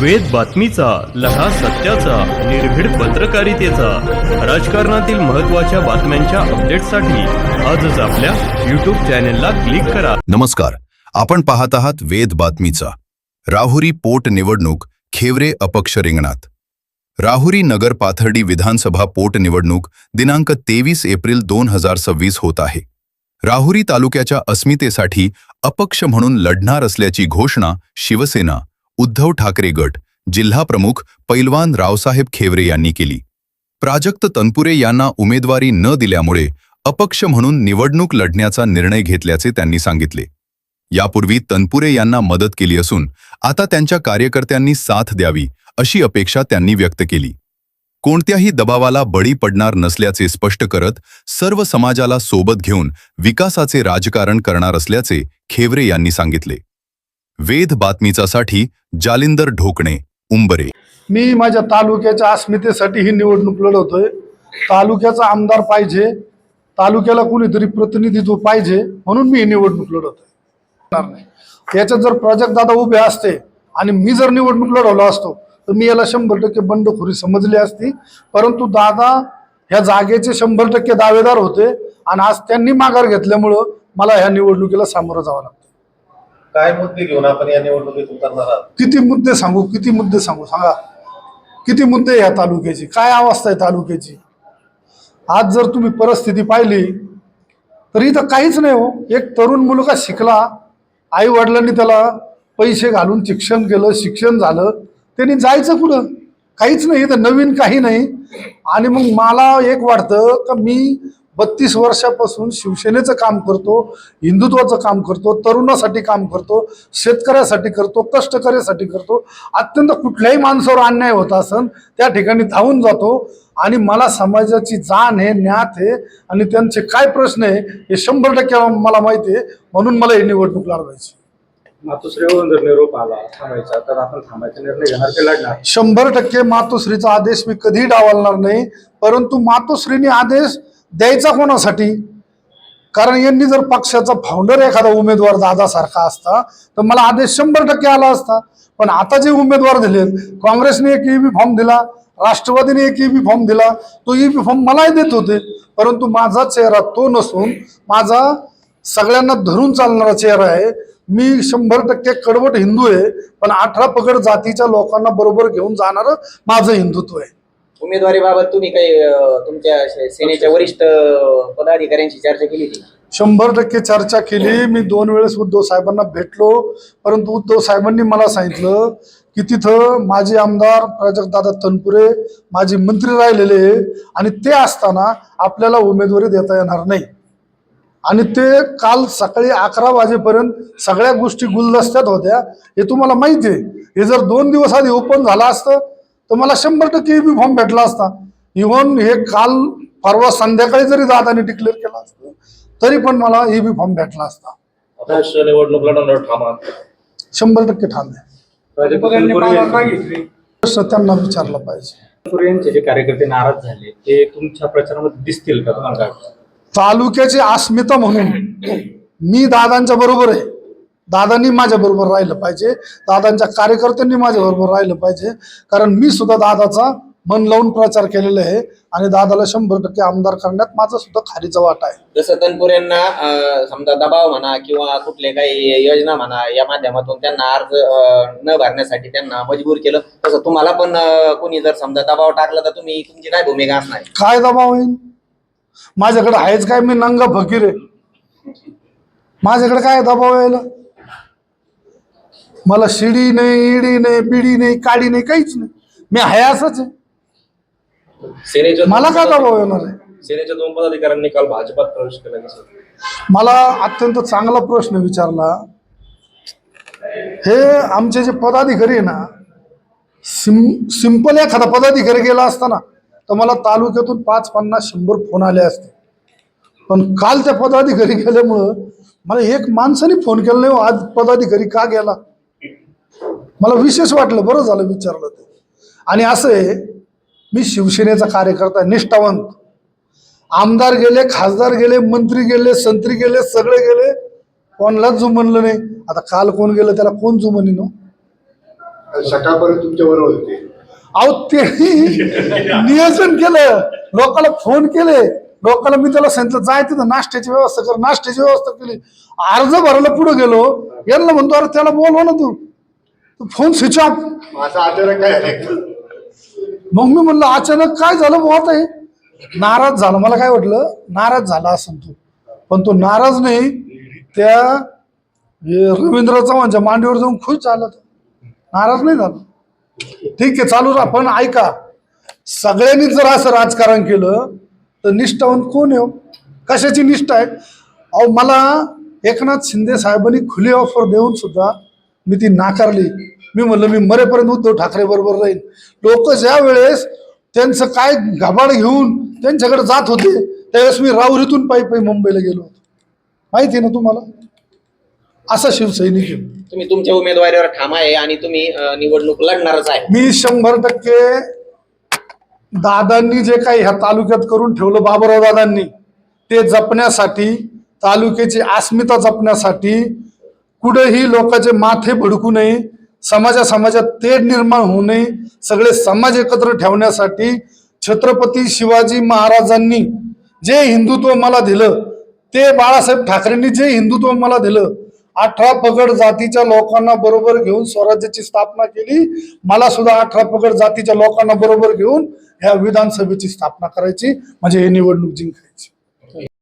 वेद बातमीचा, लढा सत्याचा, निर्भीड पत्रकारितेचा, राजकारणातील महत्त्वाच्या बातम्यांच्या अपडेटसाठी आजच आपल्या YouTube चॅनेलला क्लिक करा. नमस्कार, आपण पाहत आहात वेद बातमीचा. राहुरी पोटनिवडणूक, खेवरे अपक्ष रिंगणात. राहुरी नगर पाथर्डी विधानसभा पोटनिवडणूक दिनांक 23 एप्रिल 2026 होत आहे. राहुरी तालुक्याच्या अस्मितेसाठी अपक्ष म्हणून लढणार असल्याची घोषणा शिवसेना, उद्धव ठाकरे गट, जिल्हा प्रमुख पैलवान रावसाहेब खेवरे यांनी केली. प्राजक्त तनपुरे यांना उमेदवारी न दिल्यामुळे अपक्ष म्हणून निवडणूक लढण्याचा निर्णय घेतल्याचे त्यांनी सांगितले. यापूर्वी तनपुरे यांना मदत केली असून आता त्यांच्या कार्यकर्त्यांनी साथ द्यावी अशी अपेक्षा त्यांनी व्यक्त केली. कोणत्याही दबावाला बळी पडणार नसल्याचे स्पष्ट करत सर्व समाजाला सोबत घेऊन विकासाचे राजकारण करणार असल्याचे खेवरे यांनी सांगितले. वेद बातमीचासाठी जालिंदर ढोकणे, उंबरे. मी माझ्या तालुक्याच्या अस्मितेसाठी ही निवडणूक लढवतोय. तालुक्याचा आमदार पाहिजे, तालुक्याला कोणीतरी प्रतिनिधित्व पाहिजे, म्हणून मी ही निवडणूक लढवतोय. याच्यात जर प्राजक्त दादा उभे असते आणि मी जर निवडणूक लढवलो असतो तर मी याला 100% बंडखोरी समजली असती. परंतु दादा ह्या जागेचे 100% दावेदार होते आणि आज त्यांनी माघार घेतल्यामुळं मला ह्या निवडणुकीला सामोरं जावं लागतं. काय मुद्दे घेऊन आपण या निवडणुकीत उतरणार आहात? किती मुद्दे सांगू सांगा. किती मुद्दे या तालुक्याची, काय अवस्था आहे तालुक्याची. आज जर तुम्ही परिस्थिती पाहिली तर इथं काहीच नाही हो. एक तरुण मुलगा शिकला, आई वडिलांनी त्याला पैसे घालून शिक्षण केलं, शिक्षण झालं, त्यांनी जायचं कुठं? काहीच नाही, इथं नवीन काही नाही. आणि मग मला एक वाटतं का मी 32 वर्षापासून शिवसेनेचं काम करतो, हिंदुत्वाचं काम करतो, तरुणासाठी काम करतो, शेतकऱ्यासाठी करतो, कष्टकऱ्यासाठी करतो. अत्यंत कुठल्याही माणसावर अन्याय होत असेल त्या ठिकाणी धावून जातो. आणि मला समाजाची जाण आहे, ज्ञात आहे आणि त्यांचे काय प्रश्न आहे हे 100% मला माहिती आहे. म्हणून मला ही निवडणूक लढवायची. मातोश्रीवरून जर निरोप आला थांबायचा तर आपण थांबायचा निर्णय घेणार की लढणार? 100% मातोश्रीचा आदेश मी कधी डावलणार नाही. परंतु मातोश्रीने आदेश द्यायचा कोणासाठी? कारण यांनी जर पक्षाचा फाउंडर एखादा उमेदवार दादासारखा असता तर मला आदेश 100% आला असता. पण आता जे उमेदवार दिले, काँग्रेसने एक ईबी फॉर्म दिला, राष्ट्रवादीने एक ईबी फॉर्म दिला, तो ईबी फॉर्म मलाही देत होते. परंतु माझा चेहरा तो नसून माझा सगळ्यांना धरून चालणारा चेहरा आहे. मी 100% कडवट हिंदू आहे, पण 18 पगड जातीच्या लोकांना बरोबर घेऊन जाणारं माझं हिंदुत्व आहे. उमेदवारीबाबत तुम्ही काही तुमच्या सेनेच्या वरिष्ठ पदाधिकाऱ्यांशी चर्चा केली होती? 100% चर्चा केली. मी 2 वेळेस उद्धव साहेबांना भेटलो, परंतु उद्धव साहेबांनी मला सांगितलं की तिथं माजी आमदार प्राजक्त दादा तनपुरे माजी मंत्री राहिलेले आणि ते असताना आपल्याला उमेदवारी देता येणार नाही. आणि ते काल सकाळी 11 वाजेपर्यंत सगळ्या गोष्टी गुलदस्त्यात होत्या. हे तुम्हाला माहिती आहे. हे जर 2 दिवस आधी ओपन झालं असतं तर मला 100% ईबी फॉर्म भेटला असता. इव्हन हे काल परवा संध्याकाळी जरी दादाने डिक्लेअर केलं असतं तरी पण मला ईबी फॉर्म भेटला असता. निवडणूक लढवणार ठाम? 100% ठाम आहे. प्रश्न त्यांना विचारला पाहिजे. यांचे जे कार्यकर्ते नाराज झाले ते तुमच्या प्रचारामध्ये दिसतील का? तुम्हाला काय वाटतं? तालुक्याची अस्मिता म्हणून मी दादांच्या बरोबर आहे. दादांनी माझ्या बरोबर राहिलं पाहिजे, दादांच्या कार्यकर्त्यांनी माझ्या बरोबर राहिलं पाहिजे. कारण मी सुद्धा दादाचा मन लावून प्रचार केलेला आहे आणि दादाला 100% आमदार करण्यात माझा सुद्धा खारीचा वाटा आहे. जसं तनपुरेंना समजा दबाव म्हणा किंवा कुठले काही योजना म्हणा या माध्यमातून त्यांना अर्ज न भरण्यासाठी त्यांना मजबूर केलं, तसं तुम्हाला पण कोणी जर समजा दबाव टाकला तर तुमची काय भूमिका असणार? काय दबाव होईल? माझ्याकडे आहेच काय? मी नंगा फकीर आहे. माझ्याकडे काय दबाव यायला? मला शिडी नाही, ईडी नाही, बिडी नाही, काडी नाही, काहीच नाही. मी आहे असंच आहे. मला काय दबाव येणार आहे? सेनेच्या 2 पदाधिकाऱ्यांनी काल भाजपात प्रवेश केला. मला अत्यंत चांगला प्रश्न विचारला. हे आमचे जे पदाधिकारी आहे ना, सिंपल एखादा पदाधिकारी गेला असताना तर मला तालुक्यातून 5, 50, 100 फोन आले असते. पण काल त्या पदाधिकारी गेल्यामुळं मला एक माणसाने फोन केला नाही. आज पदाधिकारी का गेला? मला विशेष वाटलं, बरं झालं विचारलं ते. आणि असं आहे, मी शिवसेनेचा कार्यकर्ता, निष्ठावंत. आमदार गेले, खासदार गेले, मंत्री गेले, संत्री गेले, सगळे गेले, कोणालाच जुमनलं नाही. आता काल कोण गेलं त्याला कोण जुमनी? सकाळपर्यंत तुमच्याबरोबर होते. अहो ते नियोजन केलं, लोकांना फोन केले, लोकांना मी त्याला सांगितलं जाय तिथं नाश्त्याची व्यवस्था कर, नाश्त्याची व्यवस्था केली, अर्ज भरायला पुढे गेलो, यांना म्हणतो अरे त्याला बोलव ना तू, फोन स्विच ऑफ. माझा अचानक काय झालं? मग मी म्हणलं अचानक काय झालं बुवा आता हे? नाराज झाला, मला काय वाटलं नाराज झाला असं तू, पण तो नाराज नाही, त्या रवींद्र चव्हाणच्या मांडीवर जाऊन खुश झाला, तो नाराज नाही झाला. ठीक आहे चालू राहा, पण ऐका, सगळ्यांनी जर असं राजकारण केलं तर निष्ठावंत कोण आहे? कशाची निष्ठा आहे? अहो मला एकनाथ शिंदे साहेबांनी खुली ऑफर देऊन सुद्धा मी ती नाकारली. मी म्हणलं मी मरेपर्यंत उद्धव ठाकरे बरोबर राहील. लोक ज्या वेळेस त्यांचं काय घबाड घेऊन त्यांच्याकडे जात होते त्यावेळेस मी राहुरीतून पायी पायी मुंबईला गेलो होतो, माहिती आहे ना तुम्हाला. असा शिवसैनिक आहे तुम्ही तुमच्या उमेदवारीवर ठाम आहे आणि तुम्ही निवडणूक लढणारच आहे. मी. 100% दादांनी जे काही ह्या तालुक्यात करून ठेवलं, बाबुराव दादांनी, ते जपण्यासाठी, तालुक्याची अस्मिता जपण्यासाठी, कुठेही लोकांचे माथे भडकू नये, समाजात तेढ निर्माण होऊ नये, सगळे समाज एकत्र ठेवण्यासाठी छत्रपती शिवाजी महाराजांनी जे हिंदुत्व मला दिलं, ते बाळासाहेब ठाकरेंनी जे हिंदुत्व मला दिलं, 18 पगड जातीच्या लोकांना बरोबर घेऊन स्वराज्याची स्थापना केली. मला सुद्धा 18 पगड जातीच्या लोकांना बरोबर घेऊन ह्या विधानसभेची स्थापना करायची, म्हणजे हे निवडणूक जिंकायची.